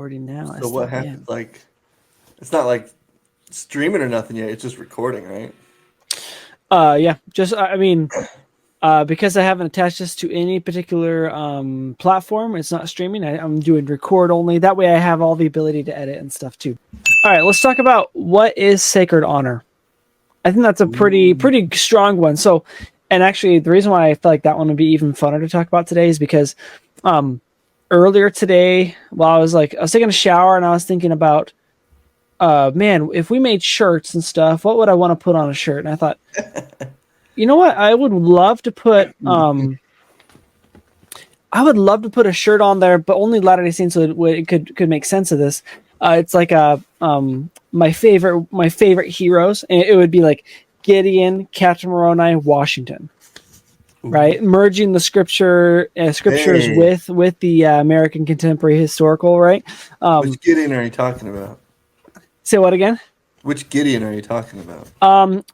recording now. So what happened? Like, it's not like streaming or nothing yet. It's just recording, right? Yeah. Just I mean, because I haven't attached this to any particular platform, it's not streaming. I'm doing record only. That way, I have all the ability to edit and stuff too. All right, let's talk about what is sacred honor. I think that's a pretty strong one. So, and actually, the reason why I feel like that one would be even funner to talk about today is because earlier today, while I was taking a shower and I was thinking about, man, if we made shirts and stuff, what would I want to put on a shirt? And I thought, you know what? I would love to put a shirt on there, but only Latter-day Saints so it could make sense of this. It's like my favorite heroes, and it would be like Gideon, Captain Moroni, Washington. Ooh. Right, merging the scriptures with the American contemporary historical. Right. Which Gideon are you talking about? Say what again? Which Gideon are you talking about?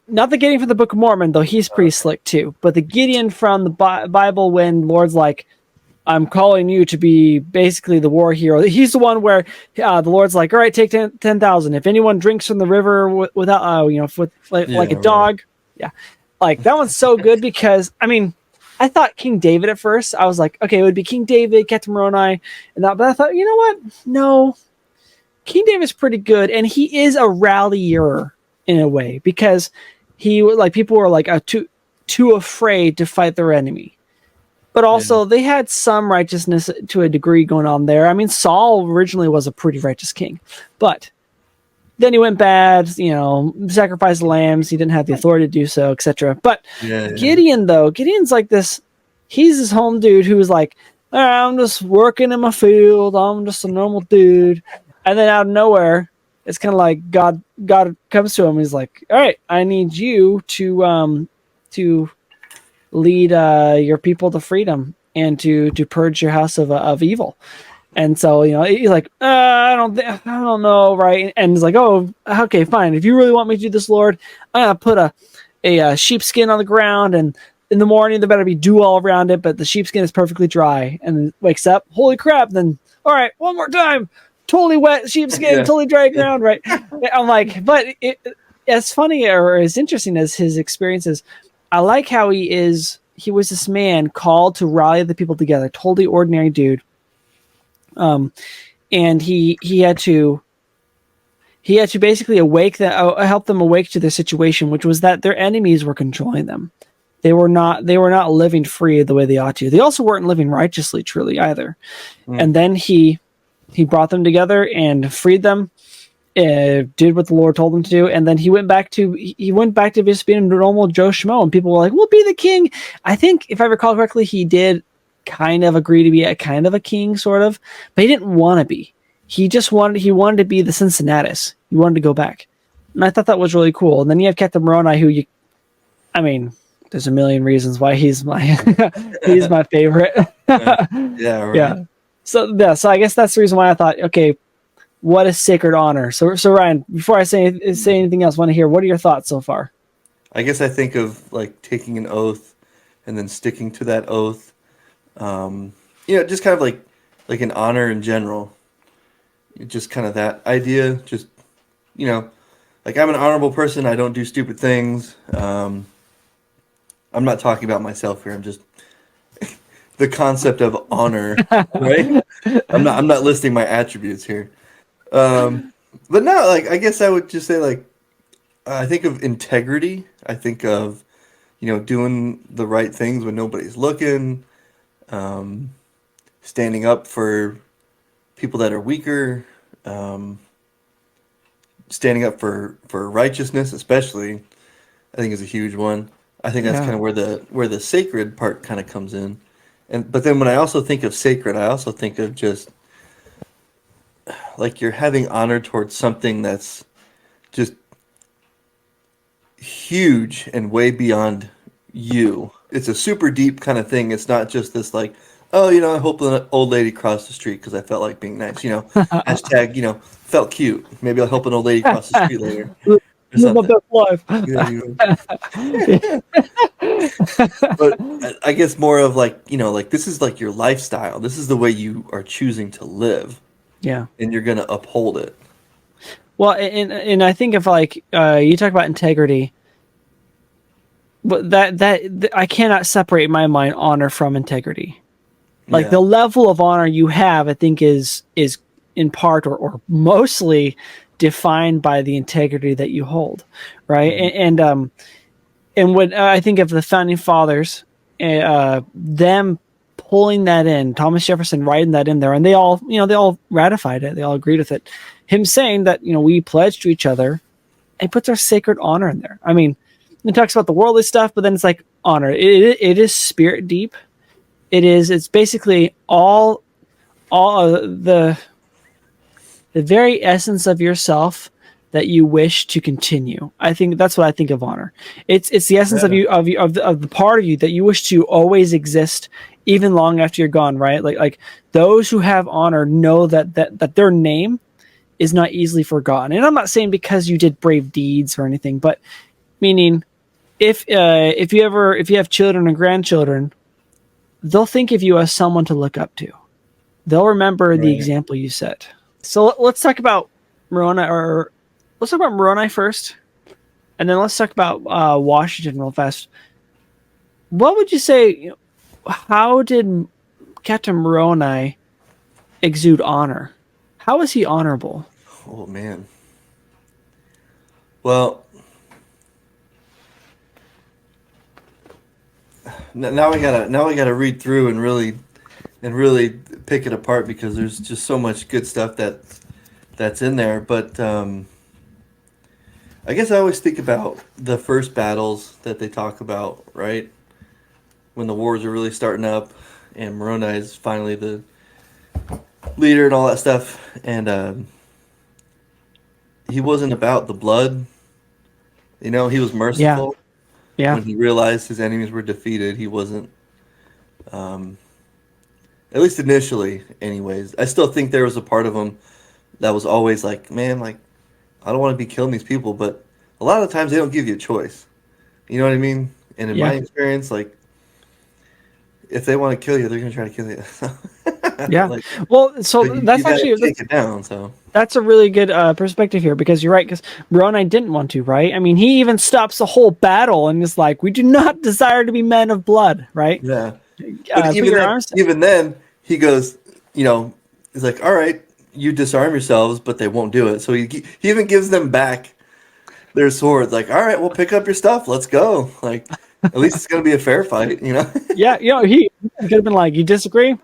Not the Gideon from the Book of Mormon, though he's pretty slick too. But the Gideon from the Bible, when Lord's like, I'm calling you to be basically the war hero. He's the one where the Lord's like, all right, take 10,000. If anyone drinks from the river without, like a dog. Yeah. Like that one's so good because, I mean, I thought King David at first. I was like, okay, it would be King David, Captain Moroni, and that. But I thought, you know what? No. King David's pretty good, and he is a rallier in a way because people were too afraid to fight their enemy. But also, they had some righteousness to a degree going on there. I mean, Saul originally was a pretty righteous king, but then he went bad, sacrificed lambs. He didn't have the authority to do so, etc. But Gideon, though, Gideon's like this. He's this home dude who's like, I'm just working in my field. I'm just a normal dude. And then out of nowhere, it's kind of like God comes to him. He's like, all right, I need you to lead your people to freedom and to purge your house of evil. And so, he's like, I don't know, right? And he's like, oh, okay, fine. If you really want me to do this, Lord, I'm gonna put a sheepskin on the ground, and in the morning there better be dew all around it, but the sheepskin is perfectly dry. And then wakes up, holy crap! Then all right, one more time, totally wet sheepskin, totally dry ground, right? I'm like, but as funny or as interesting as his experiences, I like how he was this man called to rally the people together, totally ordinary dude. And he had to basically help them awake to their situation, which was that their enemies were controlling them. They were not living free the way they ought to. They also weren't living righteously, truly either. And then he brought them together and freed them, did what the Lord told him to do, and then he went back to just being a normal Joe Schmo, and people were like, "We'll be the king." I think, if I recall correctly, he did kind of agree to be a kind of a king, sort of, but he didn't want to be. He wanted to be the Cincinnatus. He wanted to go back, and I thought that was really cool. And then you have Captain Moroni, there's a million reasons why he's my he's my favorite. Yeah, right. Yeah. So I guess that's the reason why I thought, okay, what is sacred honor? So Ryan, before I say anything else, I want to hear, what are your thoughts so far? I guess I think of like taking an oath and then sticking to that oath. Just kind of like an honor in general. Just kind of that idea. Just, like I'm an honorable person. I don't do stupid things. I'm not talking about myself here. I'm just the concept of honor, right? I'm not listing my attributes here. But no, like I guess I would just say like I think of integrity. I think of doing the right things when nobody's looking. Standing up for people that are weaker. Standing up for righteousness, especially, I think is a huge one. I think that's kind of where the sacred part kind of comes in. But then when I also think of sacred, I also think of just like you're having honor towards something that's just huge and way beyond you. It's a super deep kind of thing. It's not just this like, oh, I hope an old lady crossed the street because I felt like being nice. Hashtag, felt cute. Maybe I'll help an old lady cross the street later. Live my best life. But I guess more of like, like this is like your lifestyle. This is the way you are choosing to live. Yeah. and you're going to uphold it. Well, and I think if like you talk about integrity, but I cannot separate in my mind honor from integrity. Like Yeah. the level of honor you have, I think is in part or mostly defined by the integrity that you hold, right? Mhm. And when I think of the founding fathers, them pulling that in, Thomas Jefferson writing that in there, and they all, they all ratified it, they all agreed with it. Him saying that, we pledge to each other, and puts our sacred honor in there. I mean, it talks about the worldly stuff, but then it's like honor. It is spirit deep. It's basically all the very essence of yourself that you wish to continue. I think that's what I think of honor. It's the essence of Yeah. you of the part of you that you wish to always exist even long after you're gone, right? Like those who have honor know that their name is not easily forgotten. And I'm not saying because you did brave deeds or anything, but meaning if you have children and grandchildren, they'll think of you as someone to look up to. They'll remember the Right. example you set. So let's talk about Moroni, or let's talk about Moroni first, and then let's talk about Washington real fast. What would you say? How did Captain Moroni exude honor? How is he honorable? Oh man. Well, now we gotta read through and really pick it apart because there's just so much good stuff that's in there. But I guess I always think about the first battles that they talk about, right? When the wars are really starting up, and Moroni is finally the leader and all that stuff, and he wasn't about the blood. He was Yeah, merciful yeah, when he realized his enemies were defeated. He wasn't, um, at least initially, anyways. I still think there was a part of him that was always like, man, like I don't want to be killing these people, but a lot of the times they don't give you a choice. You know what I mean? And in my yeah, experience, like if they want to kill you, they're gonna try to kill you. yeah. Like, Well, so but you that's gotta actually take it down. So that's a really good perspective here, because you're right. Because Moroni didn't want to, right? I mean, he even stops the whole battle and is like, "We do not desire to be men of blood," right? yeah, but Put even your then, arms down. even then, he goes, he's like, all right, you disarm yourselves, but they won't do it. So he even gives them back their swords. Like, all right, we'll pick up your stuff. Let's go. Like, at least it's gonna be a fair fight. Yeah, he could have been like, "You disagree?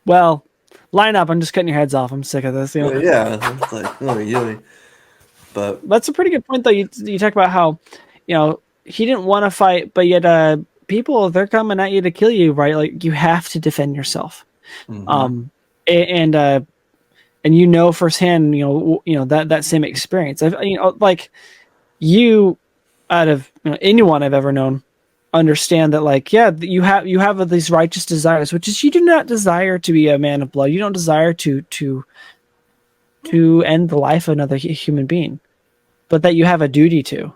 Well, line up. I'm just cutting your heads off. I'm sick of this." Yeah, it's like, oh, yeah. But That's a pretty good point, though. You talk about how, he didn't want to fight, but yet people, they're coming at you to kill you, right? Like you have to defend yourself. hmm Um, and firsthand, that same experience. Like you, out of anyone I've ever known, understand that, like, yeah, you have these righteous desires, which is you do not desire to be a man of blood. You don't desire to end the life of another human being, but that you have a duty to.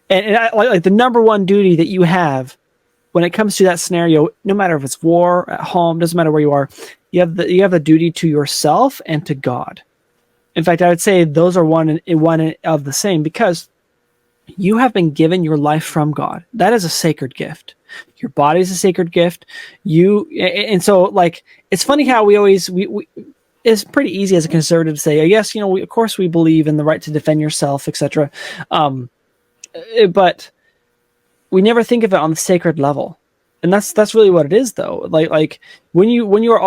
And like the number one duty that you have when it comes to that scenario, no matter if it's war at home, doesn't matter where you are, you have the duty to yourself and to God. In fact, I would say those are one of the same, because you have been given your life from God. That is a sacred gift. Your body is a sacred gift. And so, like, it's funny how we it's pretty easy as a conservative to say, yes, of course we believe in the right to defend yourself, etc. But we never think of it on the sacred level. And that's really what it is, though. Like when you're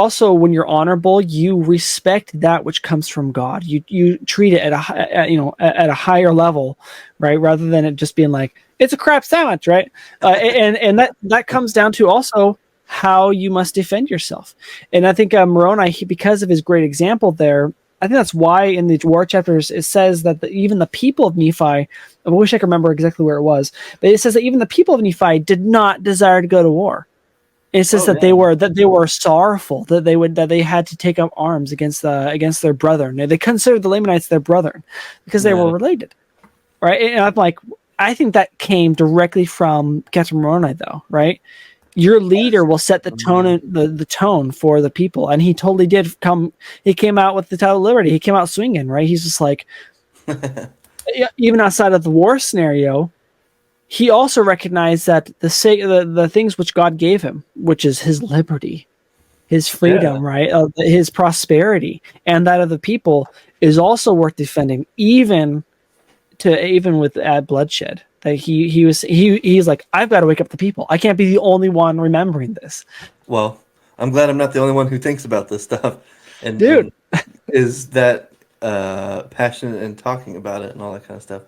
honorable, you respect that which comes from God. You treat it at a higher level, right? Rather than it just being like, it's a crap sandwich, right? And that comes down to also how you must defend yourself. And I think Moroni, because of his great example there, I think that's why in the war chapters it says that even the people of Nephi, I wish I could remember exactly where it was, but it says that even the people of Nephi did not desire to go to war. It says oh that yeah, they were sorrowful that they had to take up arms against their brethren. They considered the Lamanites their brethren because they were yeah, related, right? And I'm like, I think that came directly from Captain Moroni, though, right? your leader will set the tone, the tone for the people. And he totally did come. He came out with the title of liberty. He came out swinging, right? He's just like, even outside of the war scenario, he also recognized that the things which God gave him, which is his liberty, his freedom, right, his prosperity, and that of the people, is also worth defending, even with bloodshed. That he's like, I've got to wake up the people. I can't be the only one remembering this. Well, I'm glad I'm not the only one who thinks about this stuff, and Dude, is that passionate and talking about it and all that kind of stuff.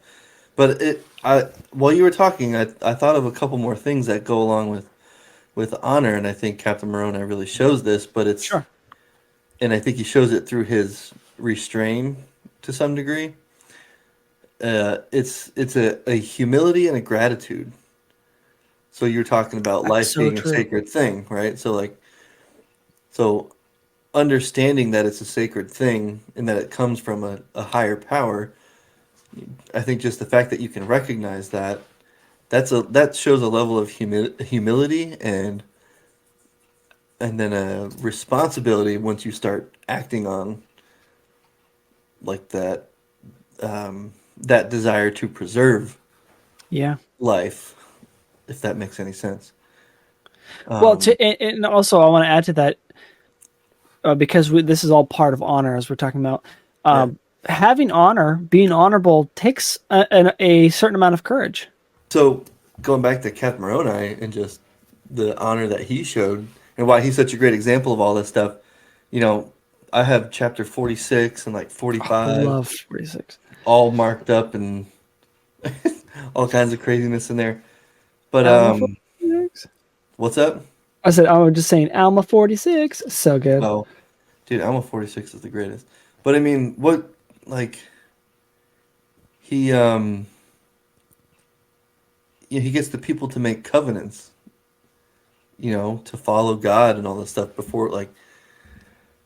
But while you were talking, I thought of a couple more things that go along with honor, and I think Captain Moroni really shows this. But it's sure. And I think he shows it through his restraint to some degree. It's a humility and a gratitude. So you're talking about That's life so being true. a sacred thing, right? So understanding that it's a sacred thing and that it comes from a higher power. I think just the fact that you can recognize that shows a level of humility and then a responsibility once you start acting on like that that desire to preserve Yeah. life, if that makes any sense. Well, and also I want to add to that, because this is all part of honor, as we're talking about. Yeah. Having honor, being honorable, takes a certain amount of courage. So going back to Captain Moroni and just the honor that he showed and why he's such a great example of all this stuff, I have chapter 46 and like I 45 love 46. all marked up and all kinds of craziness in there. But Alma 46. what's up? I said, I was just saying, Alma 46. So good. Oh, dude, Alma 46 is the greatest. But I mean, what like he he gets the people to make covenants, to follow God and all this stuff before, like,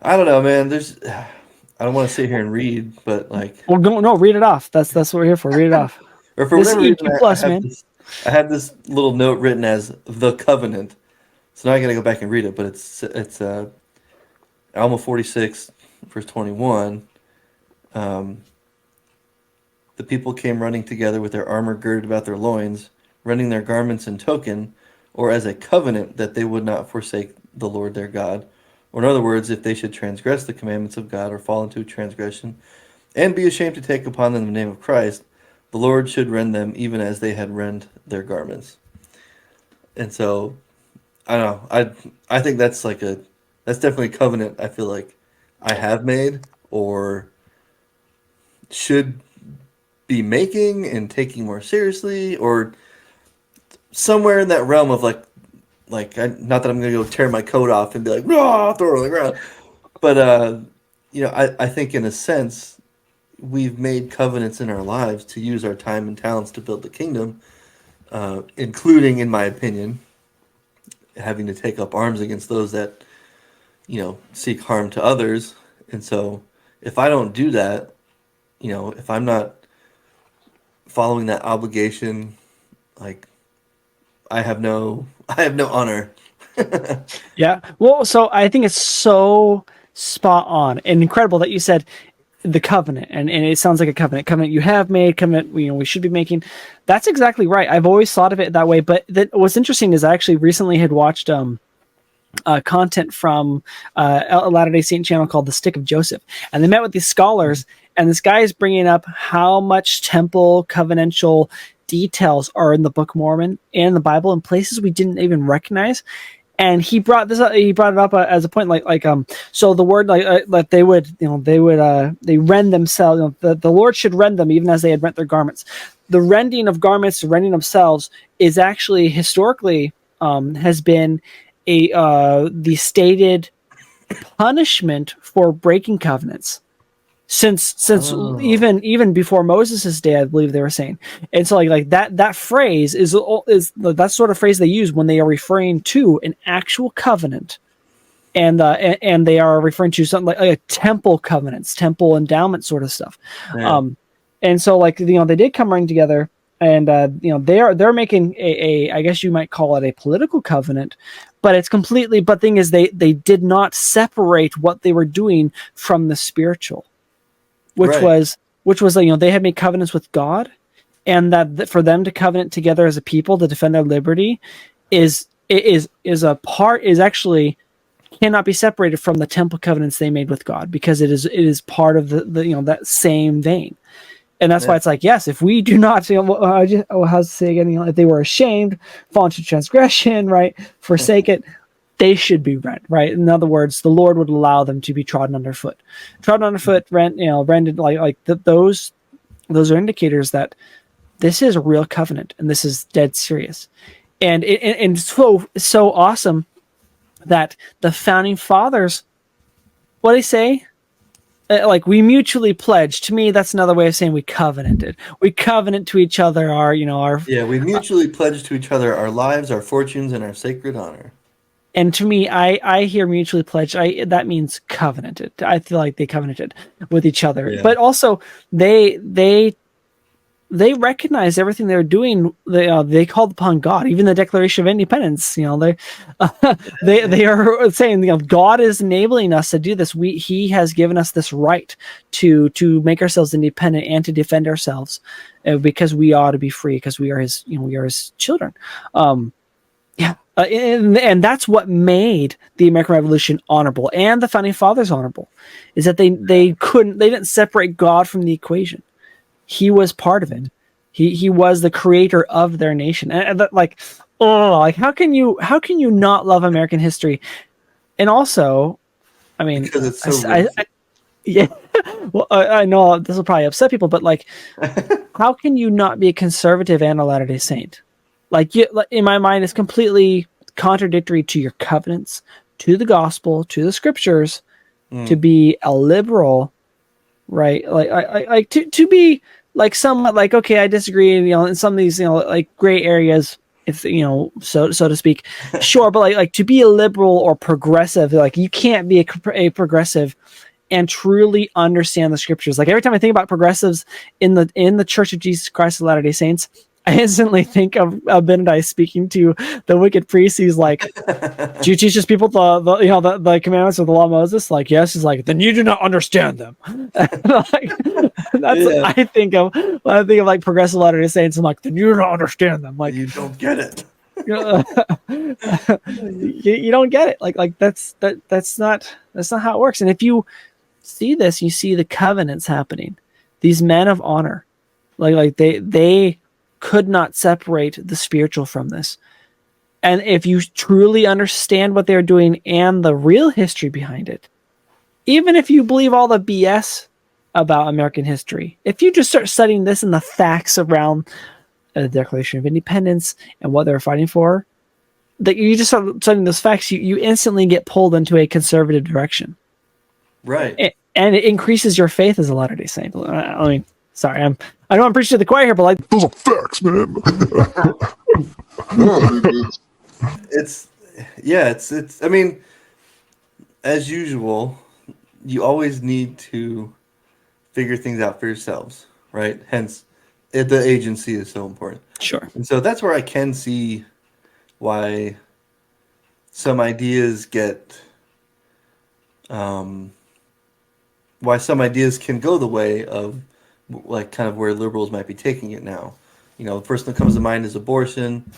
I don't know, man. I don't want to sit here and read, but like, Well, no, read it off. That's what we're here for. Read it off. or for This is whatever reason, EQ plus, man. I have this little note written as the covenant. So now I got to go back and read it, but it's Alma 46, verse 21. The people came running together with their armor girded about their loins, rending their garments in token, or as a covenant that they would not forsake the Lord their God. Or in other words, if they should transgress the commandments of God or fall into transgression, and be ashamed to take upon them the name of Christ, the Lord should rend them even as they had rent their garments. And so, I don't know. I think that's definitely a covenant I feel like I have made or should be making and taking more seriously, or somewhere in that realm of not that I'm gonna go tear my coat off and be like, "Rah," throw it on the ground, but I think in a sense we've made covenants in our lives to use our time and talents to build the kingdom, including, in my opinion, having to take up arms against those that seek harm to others. And so if I don't do that, if I'm not following that obligation, like, I have no honor. Yeah. Well, so I think it's so spot on and incredible that you said the covenant, and it sounds like a covenant you have made, covenant we should be making. That's exactly right. I've always thought of it that way. But what's interesting is I actually recently had watched content from a Latter-day Saint channel called The Stick of Joseph, and they met with these scholars, and this guy is bringing up how much temple covenantal details are in the Book of Mormon and the Bible in places we didn't even recognize. And he brought this up, he brought it up as a point, so the word like they rend themselves, the Lord should rend them even as they had rent their garments. The rending of garments, the rending of selves, is actually historically has been the stated punishment for breaking covenants since even before Moses' day, I believe they were saying. And so that phrase is that sort of phrase they use when they are referring to an actual covenant, and they are referring to something like a temple covenants, temple endowment sort of stuff. Yeah. And so they did come running together, and they're making a I guess you might call it a political covenant, but it's completely. But thing is, they did not separate what they were doing from the spiritual, which Right. was they had made covenants with God, and that for them to covenant together as a people to defend their liberty is actually cannot be separated from the temple covenants they made with God, because it is part of the that same vein. And that's why it's like, yes, if we do not, how's it say again? If they were ashamed, fall into transgression, right, forsake it, they should be rent, right? In other words, the Lord would allow them to be trodden underfoot, rented, those are indicators that this is a real covenant and this is dead serious, and so awesome that the founding fathers, what do they say? Like, we mutually pledged. To me, that's another way of saying we covenanted. We covenant to each other our We mutually pledge to each other our lives, our fortunes, and our sacred honor. and to me, I hear mutually pledged. That means covenanted. I feel like they covenanted with each other, but also they recognized everything they were doing. They called upon God, even the Declaration of Independence. They they are saying, God is enabling us to do this. He has given us this right to make ourselves independent and to defend ourselves, because we ought to be free, because we are his children. And that's what made the American Revolution honorable and the founding fathers honorable, is that they didn't separate God from the equation. He was part of it. He was the creator of their nation. And how can you not love American history? And also, I mean, because it's so yeah. Well, I know this will probably upset people, but how can you not be a conservative and a Latter-day Saint? In my mind, it's completely contradictory to your covenants, to the gospel, to the scriptures, to be a liberal, right? To be somewhat okay, I disagree, in some of these, gray areas, if so to speak, sure, but to be a liberal or progressive, you can't be a progressive and truly understand the scriptures. Every time I think about progressives in the Church of Jesus Christ of Latter-day Saints, I instantly think of Benedict speaking to the wicked priest. He's like, "Do you teach these people the commandments of the law of Moses?" Yes. He's like, "Then you do not understand them." That's what I think of when I think of progressive Latter-day Saints. I'm like, "Then you don't understand them." you don't get it. You don't get it. That's not how it works. And if you see this, you see the covenants happening. These men of honor, they could not separate the spiritual from this. And if you truly understand what they're doing and the real history behind it, even if you believe all the BS about American history, if you just start studying this and the facts around the Declaration of Independence and what they're fighting for, that you just start studying those facts, you instantly get pulled into a conservative direction. Right. And it increases your faith as a Latter-day Saint. I mean, sorry, I know I'm preaching to the choir here, but those are facts, man. It's I mean, as usual, you always need to figure things out for yourselves, right? Hence, the agency is so important. Sure. And so that's where I can see why some ideas can go the way of kind of where liberals might be taking it now. The first thing that comes to mind is abortion,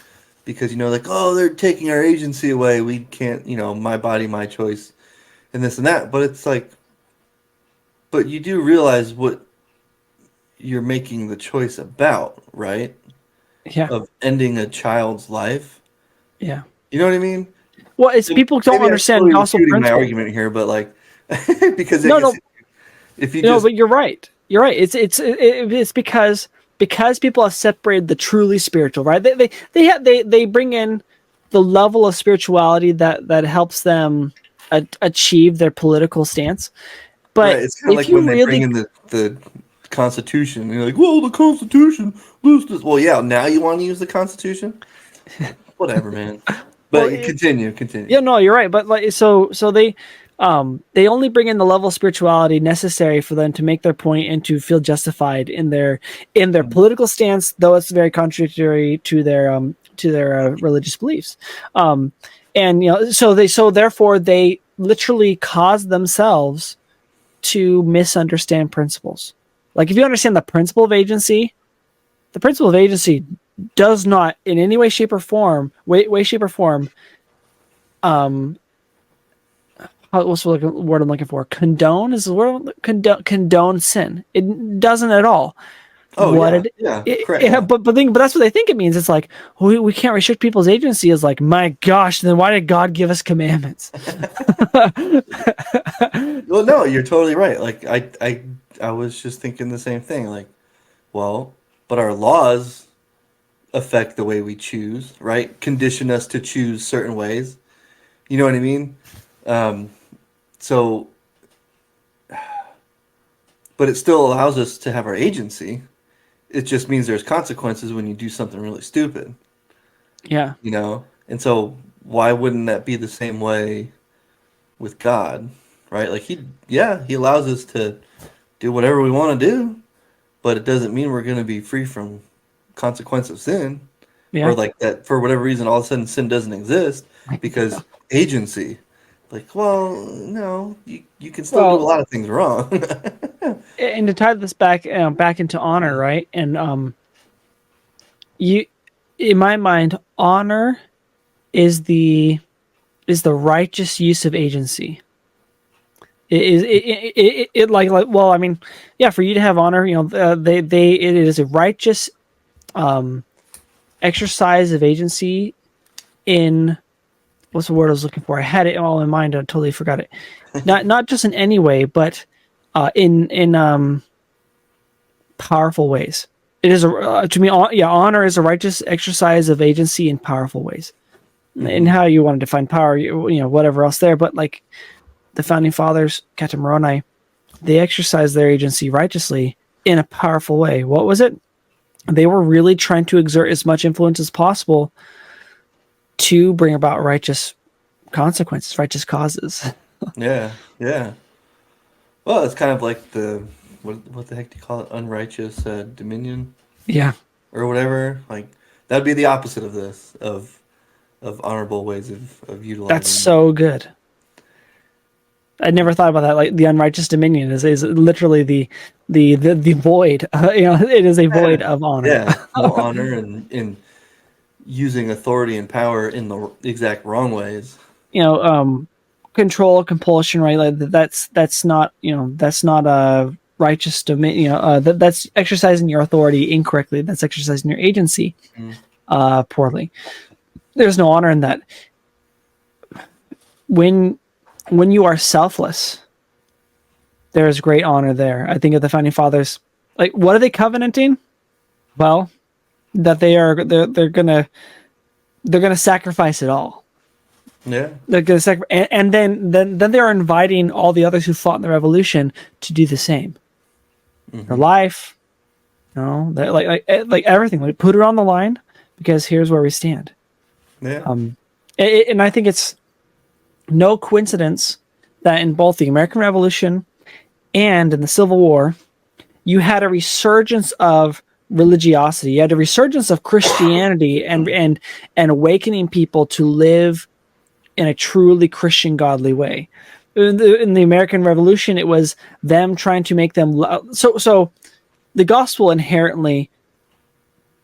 because they're taking our agency away. We can't, my body, my choice, and this and that. But it's but you do realize what you're making the choice about, right? Yeah. Of ending a child's life. Yeah. You know what I mean? Well, it's people don't understand gospel principle. My argument here, but because if you but you're right. You're right. It's because people have separated the truly spiritual, right? They bring in the level of spirituality that helps them achieve their political stance. But right, it's kind of like when they bring in the Constitution, and you're like, well, the Constitution. Well, yeah, now you want to use the Constitution? Whatever, man. But continue. Yeah, no, you're right. But so they They only bring in the level of spirituality necessary for them to make their point and to feel justified in their political stance, though it's very contradictory to their religious beliefs. And so therefore they literally cause themselves to misunderstand principles. Like if you understand the principle of agency does not in any way, shape, or form, what's the word I'm looking for? Condone is the word. Condone sin. It doesn't at all. Oh, Correct. But that's what they think it means. It's like we can't restrict people's agency. Is like, my gosh, then why did God give us commandments? Well, no, you're totally right. Like I was just thinking the same thing. Like, well, but our laws affect the way we choose, right? Condition us to choose certain ways. You know what I mean? So, but it still allows us to have our agency. It just means there's consequences when you do something really stupid. Yeah. You know? And so why wouldn't that be the same way with God, right? Like he allows us to do whatever we want to do, but it doesn't mean we're going to be free from consequence of sin. Yeah. Or like that for whatever reason all of a sudden sin doesn't exist because agency. Like, well, no, you can still do a lot of things wrong. And to tie this back into honor, right? And you, in my mind, honor is the righteous use of agency. It like well, I mean, yeah, for you to have honor, it is a righteous exercise of agency in. What's the word I was looking for? I had it all in mind. I totally forgot it. Not just in any way, but in powerful ways. It is to me, honor is a righteous exercise of agency in powerful ways. Mm-hmm. And how you want to define power, whatever else there. But like the founding fathers, Captain Moroni, they exercised their agency righteously in a powerful way. What was it? They were really trying to exert as much influence as possible to bring about righteous consequences, righteous causes. Yeah. Well, it's kind of like what the heck do you call it? Unrighteous dominion. Yeah. Or whatever. Like that'd be the opposite of this of honorable ways of utilizing. That's so good. I never thought about that. Like the unrighteous dominion is literally the void. It is a void of honor. Yeah, no honor and using authority and power in the exact wrong ways. Control, compulsion, right? Like that's not a righteous dominion. That's exercising your authority incorrectly. That's exercising your agency poorly. There's no honor in that. When you are selfless, there is great honor there. I think of the founding fathers. Like, what are they covenanting? Well, that they're gonna sacrifice it all. Yeah, they're gonna and then they're inviting all the others who fought in the revolution to do the same. Mm-hmm. Their life, like everything, like put it on the line because here's where we stand. Yeah. And I think it's no coincidence that in both the American Revolution and in the Civil War, you had a resurgence of religiosity. You had a resurgence of Christianity and awakening people to live in a truly Christian, godly way. In the American Revolution, it was them trying to make them so the gospel inherently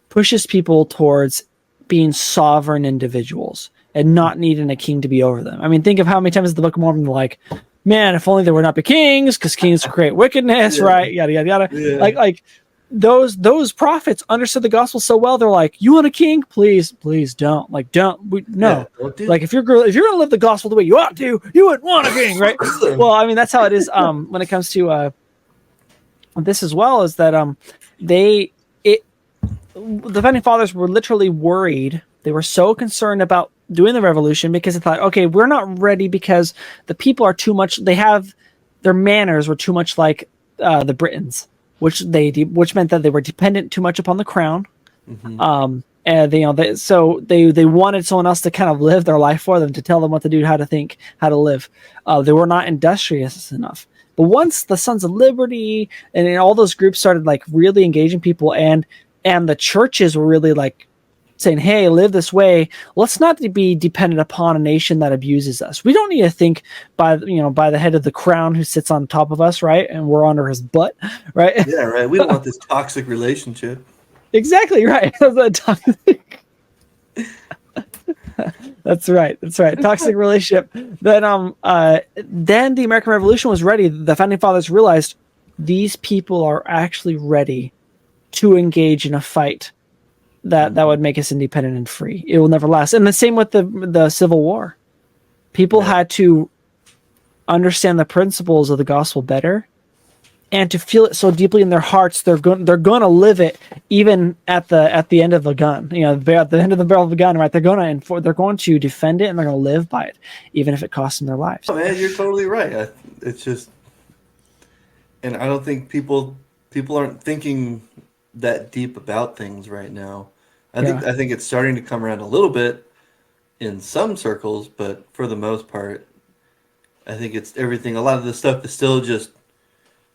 pushes people towards being sovereign individuals and not needing a king to be over them. I mean, think of how many times the Book of Mormon like, man, if only there would not be kings, because kings create wickedness, right? Yada yada yada. Yeah. Like those prophets understood the gospel so well. They're like, you want a king? Please don't. Like, don't. No. Yeah, like if you're gonna live the gospel the way you ought to, you wouldn't want a king, right? Well, I mean, that's how it is. When it comes to this as well, is that the founding fathers were literally worried. They were so concerned about doing the revolution because they thought, okay, we're not ready because the people are too much. Their manners were too much like the Britons, which meant that they were dependent too much upon the crown. Mm-hmm. And so they wanted someone else to kind of live their life for them, to tell them what to do, how to think, how to live. They were not industrious enough. But once the Sons of Liberty and all those groups started like really engaging people, and the churches were really like saying, hey, live this way. Let's not be dependent upon a nation that abuses us. We don't need to think by the head of the crown who sits on top of us, right? And we're under his butt, right? Yeah, right. We don't want this toxic relationship. Exactly right. That's right. Toxic relationship. Then the American Revolution was ready. The founding fathers realized these people are actually ready to engage in a fight that would make us independent and free. It will never last. And the same with the Civil War. People had to understand the principles of the gospel better, and to feel it so deeply in their hearts, they're going to live it even at the end of the gun. At the end of the barrel of the gun, right? They're going to defend it, and they're going to live by it, even if it costs them their lives. Oh, man, you're totally right. It's just, and I don't think people aren't thinking that deep about things right now. I think it's starting to come around a little bit in some circles, but for the most part, I think it's everything. A lot of the stuff is still just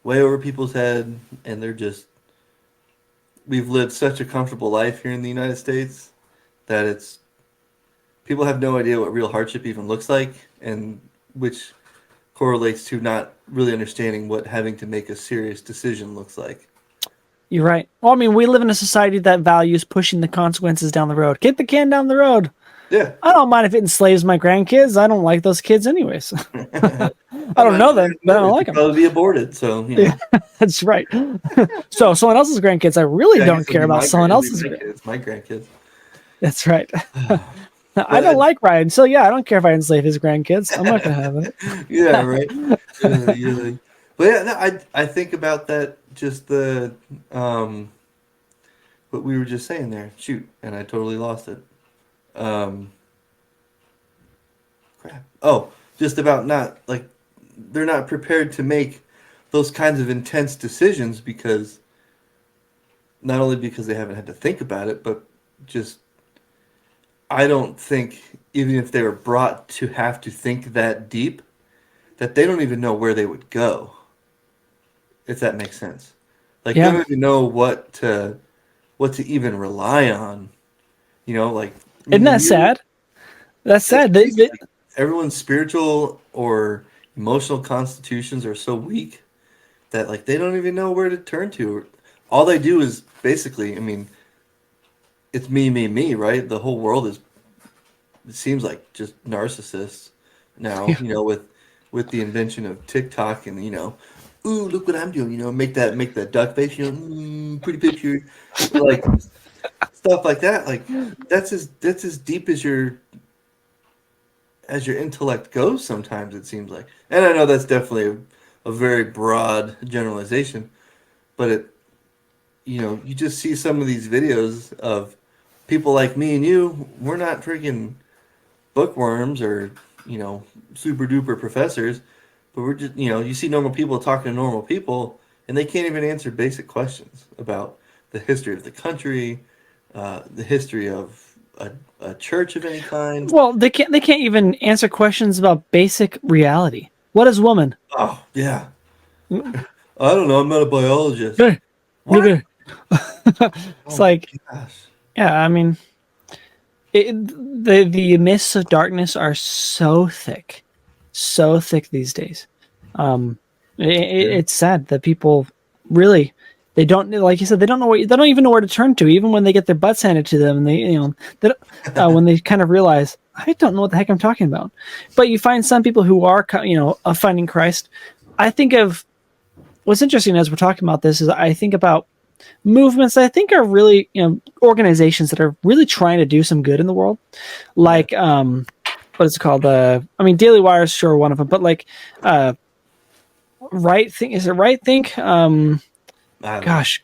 way over people's head, and we've lived such a comfortable life here in the United States that people have no idea what real hardship even looks like, and which correlates to not really understanding what having to make a serious decision looks like. You're right. Well, I mean, we live in a society that values pushing the consequences down the road. Kick the can down the road. Yeah. I don't mind if it enslaves my grandkids. I don't like those kids anyways. I don't know them, but I don't like them. Probably be aborted, so Yeah, that's right. So someone else's grandkids, I really don't care about someone else's grandkids. My grandkids. That's right. I don't like Ryan, so yeah, I don't care if I enslave his grandkids. I'm not gonna have it. Yeah, right. But yeah, no, I think about that. Just the what we were just saying there. Shoot, and I totally lost it. Crap. Oh, just about they're not prepared to make those kinds of intense decisions because not only because they haven't had to think about it, but just I don't think even if they were brought to have to think that deep, that they don't even know where they would go. If that makes sense. They don't even know what to even rely on. Isn't that sad? That's sad. Everyone's spiritual or emotional constitutions are so weak that they don't even know where to turn to. All they do is basically, it's me, right? The whole world it seems like just narcissists now, with the invention of TikTok and, ooh, look what I'm doing, make that duck face, pretty picture, stuff like that. That's as deep as your intellect goes sometimes, it seems like. And I know that's definitely a very broad generalization, but you just see some of these videos of people like me and you. We're not freaking bookworms or super duper professors, but we're just you see normal people talking to normal people, and they can't even answer basic questions about the history of the country, the history of a church of any kind. Well, they can't even answer questions about basic reality. What is woman? Oh yeah, I don't know. I'm not a biologist. Hey, look at it's Gosh. yeah. The mists of darkness are so thick these days. It's sad that people really they don't, like you said, they don't even know where to turn to, even when they get their butts handed to them, and when they kind of realize, I don't know what the heck I'm talking about. But you find some people who are finding Christ. I think of what's interesting as we're talking about this is I think about movements that I think are really, organizations that are really trying to do some good in the world. Like, what is it called? Daily Wire is sure one of them, but Right Think, is it Right Think?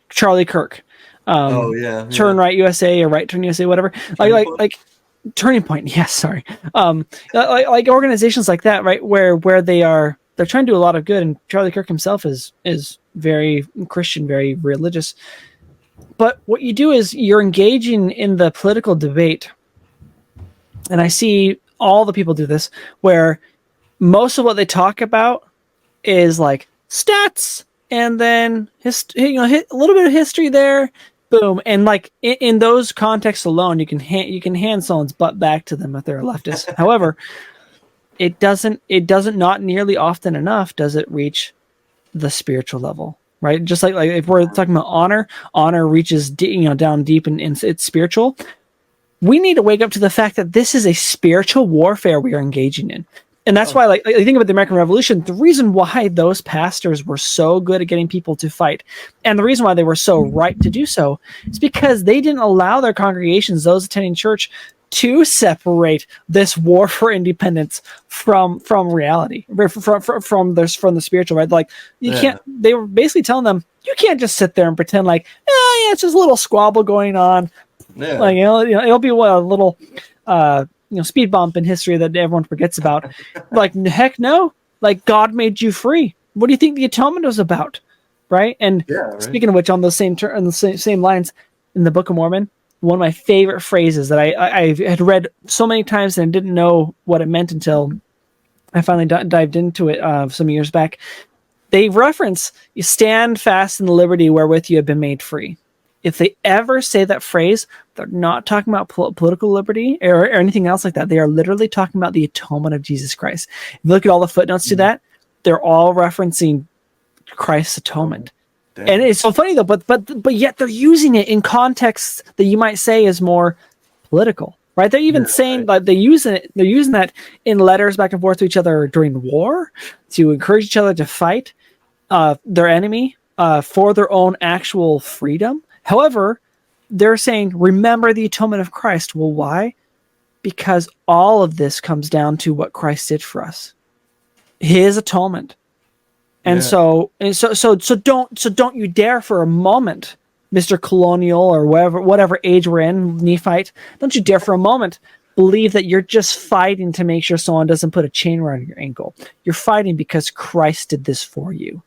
Charlie Kirk. Turn Right USA or Right Turn USA, whatever. Like Turning Point. Yes, sorry. Like organizations like that, right? Where they're trying to do a lot of good, and Charlie Kirk himself is very Christian, very religious. But what you do is you're engaging in the political debate. And I see all the people do this, where most of what they talk about is like stats, and then a little bit of history there, boom, and like in those contexts alone, you can hand someone's butt back to them if they're a leftist. However, it doesn't not nearly often enough does it reach the spiritual level, right? Just like if we're talking about honor reaches down deep and it's spiritual. We need to wake up to the fact that this is a spiritual warfare we are engaging in. And that's why, like, I think about the American Revolution, the reason why those pastors were so good at getting people to fight, and the reason why they were so right to do so, is because they didn't allow their congregations, those attending church, to separate this war for independence from reality, from the spiritual, right? Like, you can't. They were basically telling them, you can't just sit there and pretend like, yeah, it's just a little squabble going on. Yeah. Like, it'll be a little speed bump in history that everyone forgets about. Like, heck no. Like, God made you free. What do you think the atonement was about? Right? And speaking of which, on those same lines, in the Book of Mormon, one of my favorite phrases that I had read so many times and didn't know what it meant until I finally dived into it some years back. They reference, you stand fast in the liberty wherewith you have been made free. If they ever say that phrase, they're not talking about political liberty or anything else like that. They are literally talking about the atonement of Jesus Christ. If you look at all the footnotes to that, they're all referencing Christ's atonement. And it's so funny though, but yet they're using it in contexts that you might say is more political, right? They're even saying like they're using that in letters back and forth to each other during war to encourage each other to fight their enemy for their own actual freedom. However, they're saying, remember the atonement of Christ. Well, why? Because all of this comes down to what Christ did for us, his atonement. And so don't you dare for a moment, Mr. Colonial or whatever age we're in, Nephite, don't you dare for a moment believe that you're just fighting to make sure someone doesn't put a chain around your ankle. You're fighting because Christ did this for you.